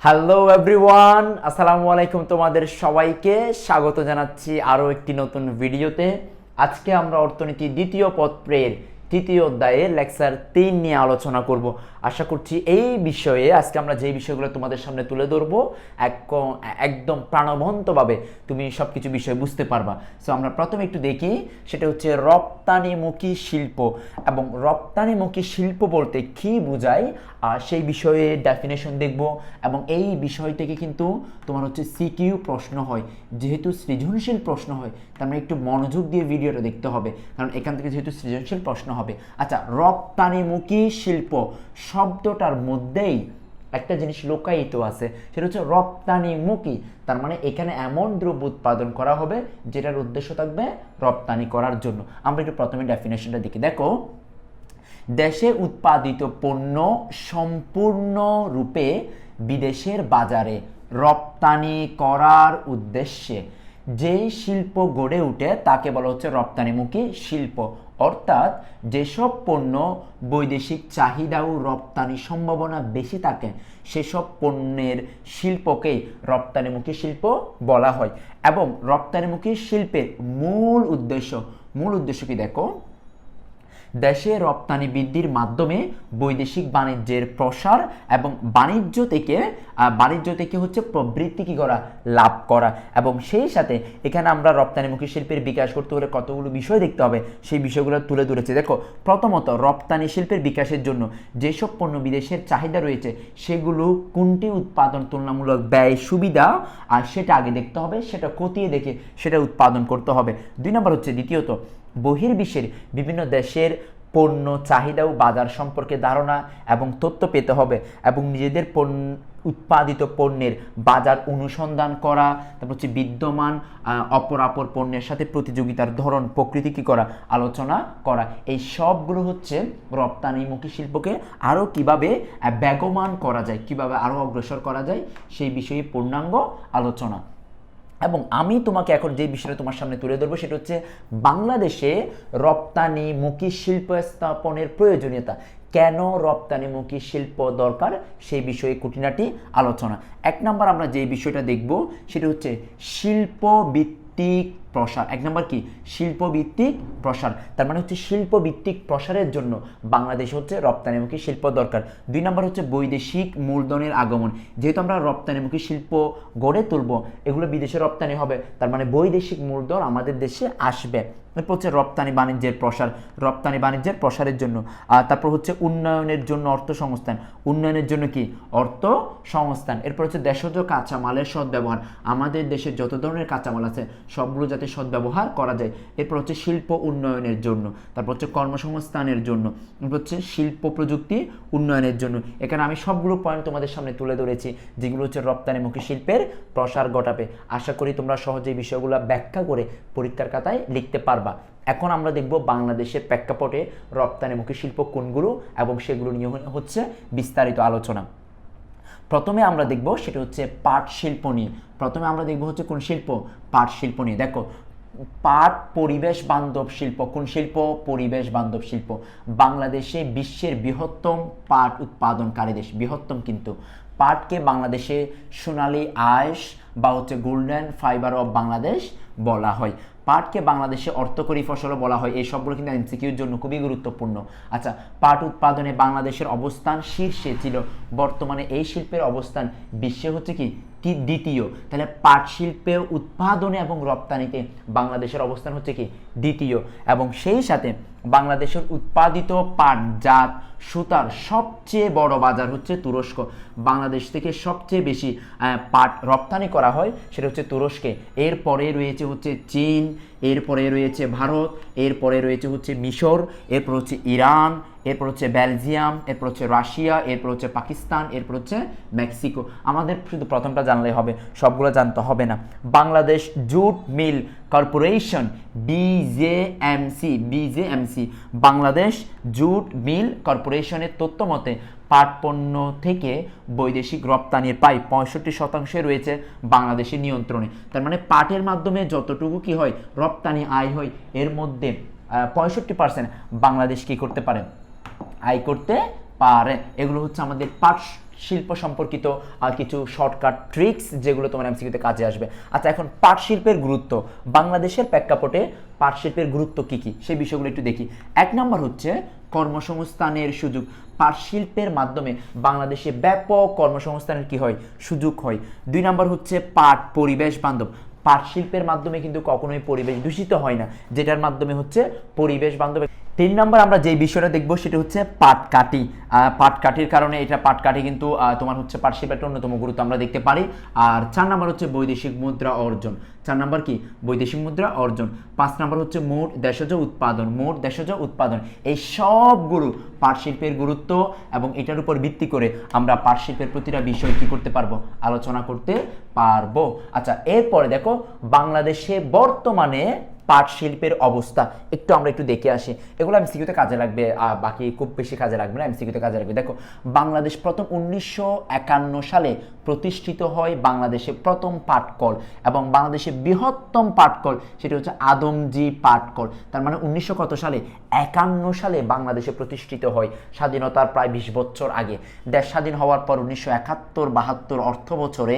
Hello everyone, আসসালামু আলাইকুম। তোমাদের সবাইকে স্বাগত জানাচ্ছি আরও একটি নতুন ভিডিওতে। আজকে আমরা অর্থনীতি দ্বিতীয় পত্রের তৃতীয় অধ্যায়ে লেকচার 3 নিয়ে আলোচনা করব। আশা করছি এই বিষয়ে আজকে আমরা যে বিষয়গুলো তোমাদের সামনে তুলে ধরবো একদম প্রাণবন্তভাবে তুমি সব কিছু বিষয় বুঝতে পারবা। সো আমরা প্রথমে একটু দেখি, সেটা হচ্ছে রপ্তানিমুখী শিল্প। এবং রপ্তানিমুখী শিল্প বলতে কি বোঝায় সেই বিষয়ে ডেফিনেশন দেখব। এবং এই বিষয় থেকে কিন্তু তোমার হচ্ছে সিকিউ প্রশ্ন হয়, যেহেতু সৃজনশীল প্রশ্ন হয় তার মানে একটু মনোযোগ দিয়ে ভিডিওটা দেখতে হবে, কারণ এখান থেকে যেহেতু সৃজনশীল প্রশ্ন হবে। আচ্ছা, রপ্তানিমুখী শিল্প শব্দটার মধ্যেই একটা জিনিস লুকায়িত আছে, সেটা হচ্ছে রপ্তানিমুখী। তার মানে এখানে এমন দ্রব্য উৎপাদন করা হবে যেটার উদ্দেশ্য থাকবে রপ্তানি করার জন্য। আমরা একটু প্রথমে ডেফিনেশনটা দেখি। দেখো, দেশে উৎপাদিত পণ্য সম্পূর্ণরূপে বিদেশের বাজারে রপ্তানি করার উদ্দেশ্যে যেই শিল্প গড়ে ওঠে তাকে বলা হচ্ছে রপ্তানিমুখী শিল্প। অর্থাৎ যেসব পণ্য বৈদেশিক চাহিদা ও রপ্তানি সম্ভাবনা বেশি থাকে সেসব পণ্যের শিল্পকেই রপ্তানিমুখী শিল্প বলা হয়। এবং রপ্তানিমুখী শিল্পের মূল উদ্দেশ্য কি দেখো, দেশে রপ্তানি বৃদ্ধির মাধ্যমে বৈদেশিক বাণিজ্যের প্রসার এবং বাণিজ্য থেকে হচ্ছে প্রবৃত্তি কি করা, লাভ করা। এবং সেই সাথে এখানে আমরা রপ্তানিমুখী শিল্পের বিকাশ করতে হলে কতগুলো বিষয় দেখতে হবে, সেই বিষয়গুলো তুলে ধরেছে। দেখো, প্রথমত রপ্তানি শিল্পের বিকাশের জন্য যেসব পণ্য বিদেশের চাহিদা রয়েছে সেগুলো কোনটি উৎপাদন তুলনামূলক ব্যয় সুবিধা আর সেটা আগে দেখতে হবে, সেটা খতিয়ে দেখে সেটা উৎপাদন করতে হবে। 2 নম্বর হচ্ছে দ্বিতীয়ত বহির্বিশ্বের বিভিন্ন দেশের পণ্য চাহিদা ও বাজার সম্পর্কে ধারণা এবং তথ্য পেতে হবে এবং নিজেদের উৎপাদিত পণ্যের বাজার অনুসন্ধান করা। তারপর হচ্ছে বিদ্যমান অপরাপর পণ্যের সাথে প্রতিযোগিতার ধরন প্রকৃতি কী করা, আলোচনা করা। এই সবগুলো হচ্ছে রপ্তানিমুখী শিল্পকে আরও কিভাবে বেগবান করা যায়, কিভাবে আরও অগ্রসর করা যায় সেই বিষয়ে পূর্ণাঙ্গ আলোচনা। এবং আমি তোমাকে এখন যে বিষয়টা তোমার সামনে তুলে ধরবো সেটা হচ্ছে বাংলাদেশে রপ্তানিমুখী শিল্প স্থাপনের প্রয়োজনীয়তা। কেন রপ্তানিমুখী শিল্প দরকার সেই বিষয়ে খুঁটিনাটি আলোচনা। 1 নম্বর আমরা যে বিষয়টা দেখব সেটা হচ্ছে শিল্পভিত্তিক প্রসার। 1 নম্বর কি, শিল্পভিত্তিক প্রসার। তার মানে হচ্ছে শিল্পভিত্তিক প্রসারের জন্য বাংলাদেশ হচ্ছে রপ্তানিমুখী শিল্প দরকার। 2 নম্বর হচ্ছে বৈদেশিক মূলধনের আগমন। যেহেতু আমরা রপ্তানিমুখী শিল্প গড়ে তুলব, এগুলো বিদেশে রপ্তানি হবে, তার মানে বৈদেশিক মূলধন আমাদের দেশে আসবে। এরপর হচ্ছে রপ্তানি বাণিজ্যের প্রসারের জন্য। তারপর হচ্ছে উন্নয়নের জন্য অর্থসংস্থান। উন্নয়নের জন্য কি, অর্থসংস্থান। এরপর হচ্ছে দেশজ কাঁচামালের সদ্ব্যবহার। আমাদের দেশে যত ধরনের কাঁচামাল আছে সবগুলো যাতে সদ্ব্যবহার করা যায়। এরপর হচ্ছে শিল্প উন্নয়নের জন্য। তারপর হচ্ছে কর্মসংস্থানের জন্য। এরপর হচ্ছে শিল্প প্রযুক্তি উন্নয়নের জন্য। এখানে আমি সবগুলো পয়েন্ট তোমাদের সামনে তুলে ধরেছি যেগুলো হচ্ছে রপ্তানিমুখী শিল্পের প্রসার ঘটাবে। আশা করি তোমরা সহজেই বিষয়গুলো ব্যাখ্যা করে পরীক্ষার খাতায় লিখতে পারবা। এখন আমরা দেখব বাংলাদেশের প্রেক্ষাপটে রপ্তানিমুখী শিল্প কোনগুলো এবং সেগুলো নিয়ে হচ্ছে বিস্তারিত আলোচনা। প্রথমে আমরা দেখব সেটা হচ্ছে পাট শিল্প নিয়ে। কোন শিল্প, পাট শিল্প নিয়ে। দেখো, পাট পরিবেশ বান্ধব শিল্প। কোন শিল্প, পরিবেশ বান্ধব শিল্প। বাংলাদেশে বিশ্বের বৃহত্তম পাট উৎপাদনকারী দেশ, বৃহত্তম কিন্তু। পাটকে বাংলাদেশে সোনালী আঁশ বা হচ্ছে গোল্ডেন ফাইবার অফ বাংলাদেশ বলা হয়। পাটকে বাংলাদেশে অর্থকরী ফসলও বলা হয়। এই সবগুলো কিন্তু এমসিকিউর জন্য খুবই গুরুত্বপূর্ণ। আচ্ছা, পাট উৎপাদনে বাংলাদেশের অবস্থান শীর্ষে ছিল, বর্তমানে এই শিল্পের অবস্থান বিশ্বে হচ্ছে কি, দ্বিতীয়। তাহলে পাট শিল্পে উৎপাদনে এবং রপ্তানিতে বাংলাদেশের অবস্থান হচ্ছে কি, দ্বিতীয়। এবং সেই সাথে বাংলাদেশের উৎপাদিত পাট জাত সুতার সবচেয়ে বড় বাজার হচ্ছে তুরস্ক। বাংলাদেশ থেকে সবচেয়ে বেশি পাট রপ্তানি করা হয় সেটা হচ্ছে তুরস্কে। এরপরে রয়েছে হচ্ছে চীন, এরপরে রয়েছে ভারত, এরপরে রয়েছে হচ্ছে মিশর, এরপর হচ্ছে ইরান, এরপর হচ্ছে বেলজিয়াম, এরপর হচ্ছে রাশিয়া, এরপর হচ্ছে পাকিস্তান, এরপর হচ্ছে মেক্সিকো। আমাদের শুধু প্রথমটা জানলেই হবে, সবগুলো জানতে হবে না। Bangladesh Jute Mill Corporation, BJMC, Bangladesh Jute Mill কর্পোরেশনের তথ্য মতে পাট পণ্য থেকে বৈদেশিক রপ্তানির প্রায় 65% রয়েছে বাংলাদেশের নিয়ন্ত্রণে। তার মানে পাটের মাধ্যমে যতটুকু কি হয়, রপ্তানি আয় হয়, এর মধ্যে 65% বাংলাদেশ কি করতে পারে, আয় করতে পারে। এগুলো হচ্ছে আমাদের পাট শিল্প সম্পর্কিত কিছু শর্টকাট ট্রিক্স, যেগুলো তোমার এমসিকিউতে কাজে আসবে। আচ্ছা, এখন পাট শিল্পের গুরুত্ব, বাংলাদেশের প্রেক্ষাপটে পাট শিল্পের গুরুত্ব কি কি সেই বিষয়গুলো একটু দেখি। 1 নম্বর হচ্ছে কর্মসংস্থানের সুযোগ। পাট শিল্পের মাধ্যমে বাংলাদেশে ব্যাপক কর্মসংস্থানের কি হয়, সুযোগ হয়। 2 নম্বর হচ্ছে পাট পরিবেশ বান্ধব। পাট শিল্পের মাধ্যমে কিন্তু কখনোই পরিবেশ দূষিত হয় না, যেটার মাধ্যমে হচ্ছে পরিবেশ বান্ধব। 3 নম্বর আমরা যে বিষয়টা দেখবো সেটা হচ্ছে পাটকাঠি। পাটকাঠির কারণে এটা পাটকাঠি কিন্তু তোমার হচ্ছে পাট শিল্পের একটা অন্যতম গুরুত্ব আমরা দেখতে পারি। আর 4 নম্বর হচ্ছে বৈদেশিক মুদ্রা অর্জন। 4 নম্বর কি, বৈদেশিক মুদ্রা অর্জন। 5 নম্বর হচ্ছে মোট দেশজ উৎপাদন। মোট দেশজ উৎপাদন, এই সবগুলো পাট শিল্পের গুরুত্ব, এবং এটার উপর ভিত্তি করে আমরা পাট শিল্পের প্রতিটা বিষয় কি করতে পারবো, আলোচনা করতে পারবো। আচ্ছা, এরপরে দেখো বাংলাদেশে বর্তমানে পাট শিল্পের অবস্থা একটু আমরা একটু দেখে আসি। এগুলো এমসিকিউতে কাজে লাগবে, বাকি খুব বেশি কাজে লাগবে না, এমসিকিউতে কাজে লাগবে। দেখো, বাংলাদেশ প্রথম 1951 সালে প্রতিষ্ঠিত হয় বাংলাদেশে প্রথম পাটকল, এবং বাংলাদেশে বৃহত্তম পাটকল সেটা হচ্ছে আদমজি পাটকল। তার মানে 1900 কত সালে, 51 সালে বাংলাদেশে প্রতিষ্ঠিত হয়, স্বাধীনতার প্রায় 20 বছর আগে। দেশ স্বাধীন হওয়ার পর 1971-72 অর্থ বছরে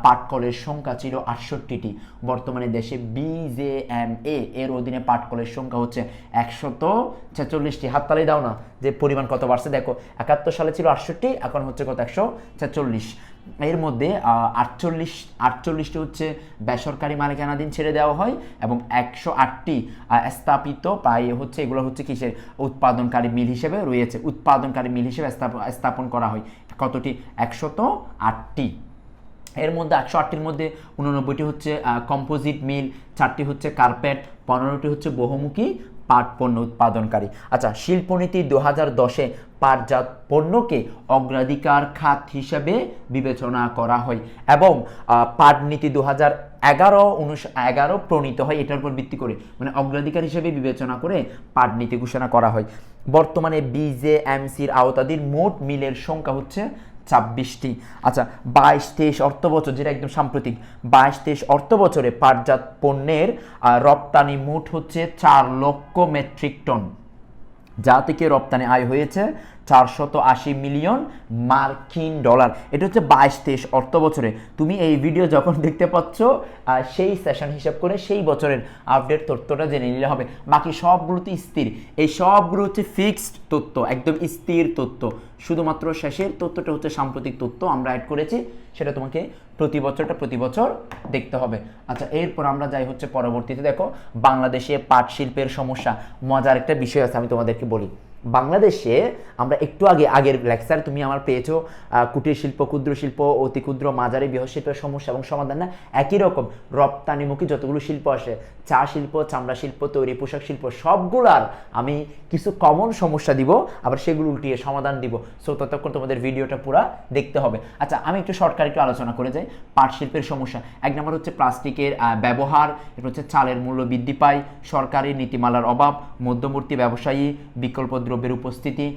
পাটকলের সংখ্যা ছিল 68টি। বর্তমানে দেশে BJMA এর অধীনে পাটকলের সংখ্যা হচ্ছে 146টি। হাততালি দাও না, যে পরিমাণ কত বাড়ছে দেখো। 71 সালে ছিল 68, এখন হচ্ছে কত, 146। এর মধ্যে 48টি হচ্ছে বেসরকারি মালিকানাধীন ছেড়ে দেওয়া হয়, এবং 108টি স্থাপিত প্রায় হচ্ছে, এগুলো হচ্ছে কিসের, উৎপাদনকারী মিল হিসেবে রয়েছে, উৎপাদনকারী মিল হিসেবে স্থাপন করা হয়। কতটি, 108টি। এর মধ্যে 108টির মধ্যে 89টি হচ্ছে কম্পোজিট মিল, 4টি হচ্ছে কার্পেট, 15টি হচ্ছে বহুমুখী পাট পণ্য উৎপাদনকারী। আচ্ছা, শিল্পনীতি 2010-এ পাটজাত পণ্যকে অগ্রাধিকার খাত হিসেবে বিবেচনা করা হয়, এবং পাট নীতি 2011 প্রণীত হয় এটার উপর ভিত্তি করে, মানে অগ্রাধিকার হিসেবে বিবেচনা করে পাট নীতি ঘোষণা করা হয়। বর্তমানে BJMCর আওতাধীন মোট মিলের সংখ্যা হচ্ছে 26টি। আচ্ছা, 22-23 অর্থ বছর, যেটা একদম সাম্প্রতিক, 22-23 অর্থ বছরে পাটজাত পণ্যের রপ্তানি মোট হচ্ছে 4 লক্ষ মেট্রিক টন, যা থেকে রপ্তানি আয় হয়েছে 480 মিলিয়ন মার্কিন ডলার। এটা হচ্ছে 22-23 অর্থ বছরে। তুমি এই ভিডিও যখন দেখতে পাচ্ছ সেই সেশন হিসাব করে সেই বছরের আপডেট তথ্যটা জেনে নিলে হবে। বাকি সবগুলো তো স্থির, এই সবগুলো হচ্ছে ফিক্সড তথ্য, একদম স্থির তথ্য। শুধুমাত্র শেষের তথ্যটা হচ্ছে সাম্প্রতিক তথ্য আমরা অ্যাড করেছি, সেটা তোমাকে প্রতি বছর দেখতে হবে। আচ্ছা, এরপর আমরা যাই হচ্ছে পরবর্তীতে। দেখো, বাংলাদেশে পাট শিল্পের সমস্যা। মজার একটা বিষয় আছে, আমি তোমাদেরকে বলি। বাংলাদেশে আমরা একটু আগের লেকচার তুমি আমার পেয়েছো, কুটির শিল্প, ক্ষুদ্র শিল্প, অতি ক্ষুদ্র, মাঝারি, বৃহৎ শিল্পের সমস্যা এবং সমাধান। না, একই রকম রপ্তানিমুখী যতগুলো শিল্প আসে, চা শিল্প, চামড়া শিল্প, তৈরি পোশাক শিল্প, সবগুলার আমি কিছু কমন সমস্যা দিব, আবার সেগুলো উল্টিয়ে সমাধান দিব। সো ততক্ষণ তোমাদের ভিডিওটা পুরো দেখতে হবে। আচ্ছা, আমি একটু শর্টকাট একটু আলোচনা করে যাই। পাট শিল্পের সমস্যা, 1 নম্বর হচ্ছে প্লাস্টিকের ব্যবহার, এটা হচ্ছে চালের মূল্য বৃদ্ধি পায়, সরকারি নীতিমালার অভাব, মধ্যবর্তী ব্যবসায়ী, বিকল্প দ্রব্যের উপস্থিতি,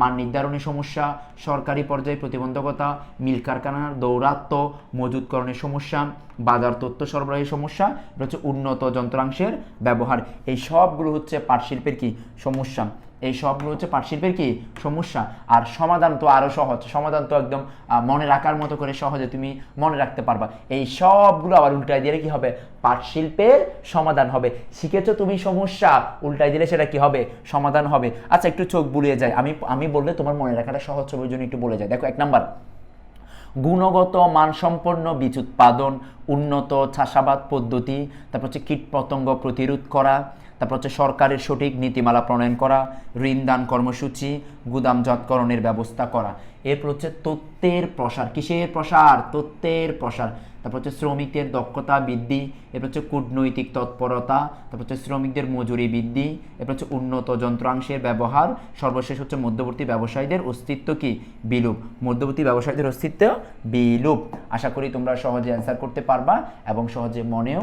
মান নির্ধারণের সমস্যা, সরকারি পর্যায়ে প্রতিবন্ধকতা, মিল কারখানার দৌরাত্ম্য, মজুতকরণের সমস্যা, বাজার তথ্য সরবরাহের সমস্যা, এটা হচ্ছে উন্নত যন্ত্রাংশের ব্যবহার। এই সবগুলো হচ্ছে পাট শিল্পের কি সমস্যা, এই সবগুলো হচ্ছে পাট শিল্পের কি সমস্যা। আর সমাধান তো আরো সহজ, সমাধান তো একদম মনে রাখার মতো করে সহজে তুমি মনে রাখতে পারবা। এই সবগুলো আবার উল্টাই দিলে কি হবে, পাট শিল্পের সমাধান হবে। শিখেছো তুমি সমস্যা, উল্টাই দিলে সেটা কি হবে, সমাধান হবে। আচ্ছা, একটু চোখ বুলিয়ে যায়, আমি বললে তোমার মনে রাখাটা সহজ হবে, ওই জন্য একটু বলে যায়। দেখো, 1 নাম্বার, গুণগত মানসম্পন্ন বীজ উৎপাদন, উন্নত চাষাবাদ পদ্ধতি, তারপর হচ্ছে কীটপতঙ্গ প্রতিরোধ করা, তারপর হচ্ছে সরকারের সঠিক নীতিমালা প্রণয়ন করা, ঋণদান কর্মসূচি, গুদামজাতকরণের ব্যবস্থা করা। এরপর হচ্ছে তথ্যের প্রসার, কিসের প্রসার, তথ্যের প্রসার। তারপর হচ্ছে শ্রমিকদের দক্ষতা বৃদ্ধি, এরপর হচ্ছে কূটনৈতিক তৎপরতা, তারপর হচ্ছে শ্রমিকদের মজুরি বৃদ্ধি, এরপর হচ্ছে উন্নত যন্ত্রাংশের ব্যবহার, সর্বশেষ হচ্ছে মধ্যবর্তী ব্যবসায়ীদের অস্তিত্ব কি বিলুপ, মধ্যবর্তী ব্যবসায়ীদের অস্তিত্ব বিলুপ। আশা করি তোমরা সহজে অ্যান্সার করতে পারবা এবং সহজে মনেও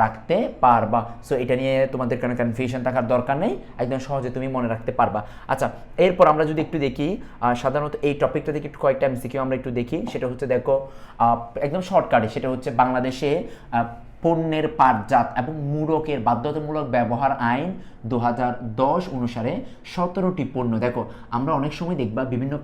রাখতে পারবা। সো এটা নিয়ে তোমাদের কোনো কনফিউশন থাকার দরকার নেই, একদম সহজে তুমি মনে রাখতে পারবা। আচ্ছা, এরপর আমরা যদি একটু দেখি, সাধারণত এই টপিকটা থেকে একটু কয়েকটা এমসিকিউ আমরা একটু দেখি। সেটা হচ্ছে দেখো একদম শর্টকাটে, সেটা হচ্ছে বাংলাদেশে পণ্যের পাটজাত এবং মূরকের বাধ্যতামূলক ব্যবহার আইন 2010 অনুসারে 17টি পণ্য, দেখো আমরা অনেক সময় দেখবা বিভিন্ন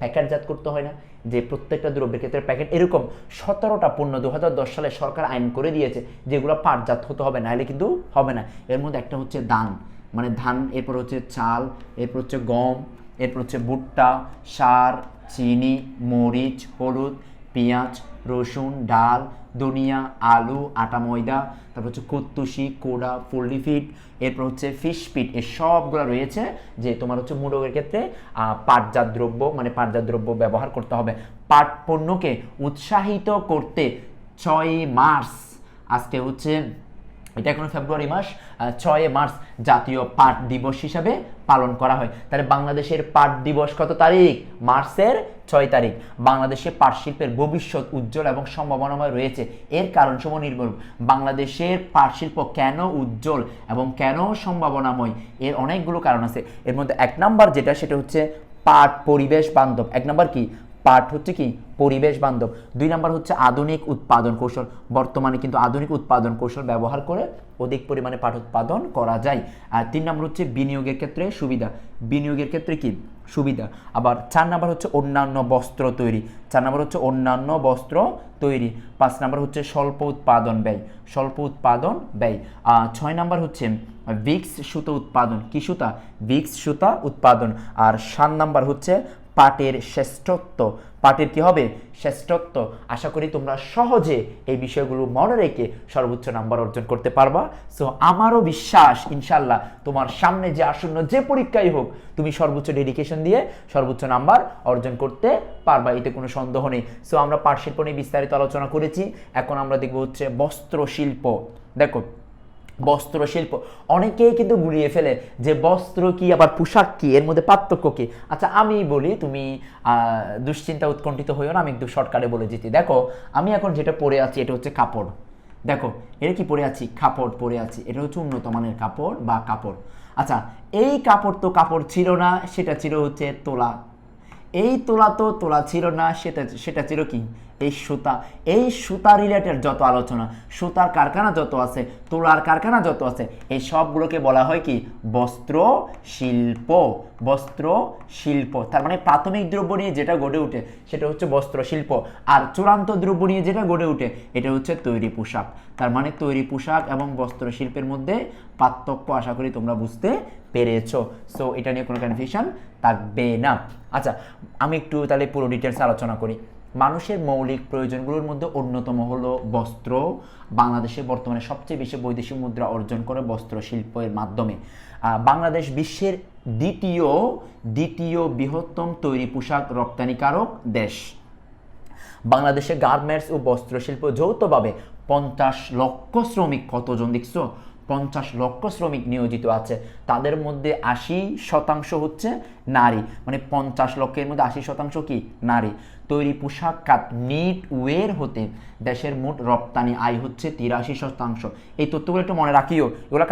প্যাকেটজাত করতে হয় না, যে প্রত্যেকটা দ্রব্যের ক্ষেত্রে প্যাকেট, এরকম 17টা পণ্য 2010 সালে সরকার আইন করে দিয়েছে যেগুলো পাটজাত হতে হবে, নাহলে কিন্তু হবে না। এর মধ্যে একটা হচ্ছে ধান, মানে ধান, এরপর হচ্ছে চাল, এরপর হচ্ছে গম, এরপর হচ্ছে ভুট্টা, সার, চিনি, মরিচ, হলুদ, পেঁয়াজ, রসুন, ডাল, ধনিয়া, আলু, আটা, ময়দা, তারপর হচ্ছে কুত্তুসি, কোড়া, পোল্ট্রি ফিড, এরপর হচ্ছে ফিশ ফিড, এই সবগুলো রয়েছে যে তোমার হচ্ছে মোড়কের ক্ষেত্রে পাটজাত দ্রব্য, মানে পাটজাত দ্রব্য ব্যবহার করতে হবে। পাট পণ্যকে উৎসাহিত করতে 6 মার্চ, আজকে হচ্ছে এটা এখন ফেব্রুয়ারি মাস, 6 মার্চ জাতীয় পাট দিবস হিসাবে পালন করা হয়। তাহলে বাংলাদেশের পাট দিবস কত তারিখ? মার্চের 6 তারিখ। বাংলাদেশে পাট শিল্পের ভবিষ্যৎ উজ্জ্বল এবং সম্ভাবনাময় রয়েছে। এর কারণসমূহ নির্ভর, বাংলাদেশের পাট শিল্প কেন উজ্জ্বল এবং কেন সম্ভাবনাময়, এর অনেকগুলো কারণ আছে। এর মধ্যে 1 নাম্বার যেটা, সেটা হচ্ছে পাট পরিবেশ বান্ধব। 1 নাম্বার কি? পাট হচ্ছে কি পরিবেশ বান্ধব। 2 নাম্বার হচ্ছে আধুনিক উৎপাদন কৌশল, বর্তমানে কিন্তু আধুনিক উৎপাদন কৌশল ব্যবহার করে অধিক পরিমাণে পাট উৎপাদন করা যায়। আর 3 নাম্বার হচ্ছে বিনিয়োগের ক্ষেত্রে সুবিধা, বিনিয়োগের ক্ষেত্রে কি সুবিধা। আবার 4 নাম্বার হচ্ছে অন্যান্য বস্ত্র তৈরি, 4 নাম্বার হচ্ছে অন্যান্য বস্ত্র তৈরি। 5 নাম্বার হচ্ছে স্বল্প উৎপাদন ব্যয়, স্বল্প উৎপাদন ব্যয়। 6 নাম্বার হচ্ছে ভিক্স সুতা উৎপাদন, কি সুতা? ভিক্স সুতা উৎপাদন। আর 7 নাম্বার হচ্ছে পাটের শ্রেষ্ঠত্ব, পাটের কি হবে? শ্রেষ্ঠত্ব। আশা করি তোমরা সহজে এই বিষয়গুলো মনে রেখে সর্বোচ্চ নাম্বার অর্জন করতে পারবা। সো আমারও বিশ্বাস ইনশাল্লাহ তোমার সামনে যে আসন্ন যে পরীক্ষাই হোক, তুমি সর্বোচ্চ ডেডিকেশন দিয়ে সর্বোচ্চ নাম্বার অর্জন করতে পারবা, এতে কোনো সন্দেহ নেই। সো আমরা পাট শিল্প নিয়ে বিস্তারিত আলোচনা করেছি, এখন আমরা দেখব হচ্ছে বস্ত্র শিল্প। দেখো বস্ত্র শিল্প অনেকেই কিন্তু গুলিয়ে ফেলে যে বস্ত্র কি আবার পোশাক কি, এর মধ্যে পার্থক্য কি। আচ্ছা আমি বলি, তুমি দুশ্চিন্তা উৎকণ্ঠিত হইও না, আমি একটু শর্টকাটে বলে দিচ্ছি। দেখো আমি এখন যেটা পরে আছি এটা হচ্ছে কাপড়, দেখো এটা কি পরে আছি? কাপড় পরে আছি, এটা হচ্ছে উন্নত মানের কাপড় বা কাপড়। আচ্ছা এই কাপড় তো কাপড় ছিল না, সেটা ছিল হচ্ছে তোলা। এই তোলা তো তোলা ছিল না, সেটা ছিল কি? এই সুতা। এই সুতা রিলেটেড যত আলোচনা, সুতার কারখানা যত আছে, তোলার কারখানা যত আছে, এই সবগুলোকে বলা হয় কি? বস্ত্র শিল্প। বস্ত্র শিল্প, তার মানে প্রাথমিক দ্রব্য নিয়ে যেটা গড়ে ওঠে সেটা হচ্ছে বস্ত্র শিল্প, আর চূড়ান্ত দ্রব্য নিয়ে যেটা গড়ে ওঠে এটা হচ্ছে তৈরি পোশাক। তার মানে তৈরি পোশাক এবং বস্ত্র শিল্পের মধ্যে পার্থক্য আশা করি তোমরা বুঝতে পেরেছো। সো এটা নিয়ে কোনো কনফিউশন থাকবে না। আচ্ছা আমি একটু তাহলে পুরো ডিটেলস আলোচনা করি। মানুষের মৌলিক প্রয়োজনগুলোর মধ্যে অন্যতম হলো বস্ত্র। বাংলাদেশে বর্তমানে সবচেয়ে বেশি বৈদেশিক মুদ্রা অর্জন করে বস্ত্র শিল্পের মাধ্যমে। বাংলাদেশ বিশ্বের দ্বিতীয় বৃহত্তম তৈরি পোশাক রপ্তানিকারক দেশ। বাংলাদেশে গার্মেন্টস ও বস্ত্র শিল্প যৌথভাবে 50 লক্ষ শ্রমিক, কতজন দেখছো? 50 লক্ষ শ্রমিক নিয়োজিত আছে, তাদের মধ্যে 80% হচ্ছে নারী, মানে 50 লক্ষের মধ্যে 80% কি? নারী। তৈরি পোশাক খাত নিট ওয়ের হতে দেশের মোট রপ্তানি আয় হচ্ছে 83%। এই তথ্যগুলো একটু মনে রাখিও, এগুলো